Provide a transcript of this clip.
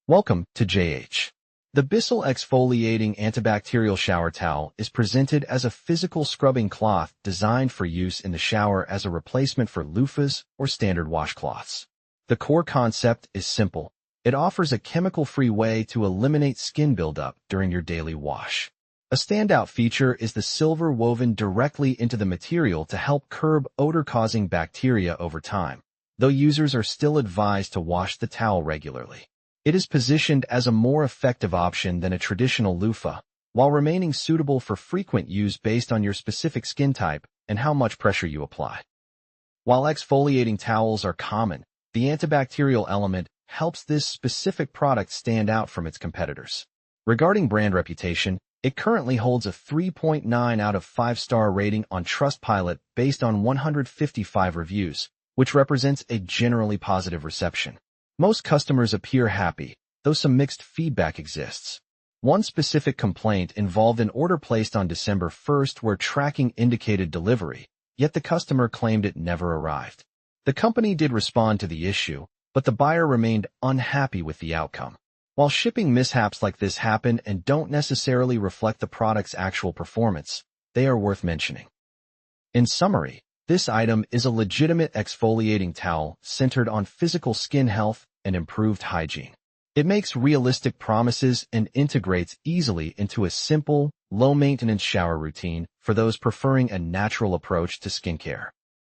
Welcome to JH. The Blissal exfoliating antibacterial shower towel is presented as a physical scrubbing cloth designed for use in the shower as a replacement for loofahs or standard washcloths. The core concept is simple. It offers a chemical-free way to eliminate skin buildup during your daily wash. A standout feature is the silver woven directly into the material to help curb odor-causing bacteria over time, though users are still advised to wash the towel regularly. It is positioned as a more effective option than a traditional loofah, while remaining suitable for frequent use based on your specific skin type and how much pressure you apply. While exfoliating towels are common, the antibacterial element helps this specific product stand out from its competitors. Regarding brand reputation, it currently holds a 3.9 out of 5-star rating on Trustpilot based on 155 reviews, which represents a generally positive reception. Most customers appear happy, though some mixed feedback exists. One specific complaint involved an order placed on December 1st where tracking indicated delivery, yet the customer claimed it never arrived. The company did respond to the issue, but the buyer remained unhappy with the outcome. While shipping mishaps like this happen and don't necessarily reflect the product's actual performance, they are worth mentioning. In summary, this item is a legitimate exfoliating towel centered on physical skin health and improved hygiene. It makes realistic promises and integrates easily into a simple, low-maintenance shower routine for those preferring a natural approach to skincare.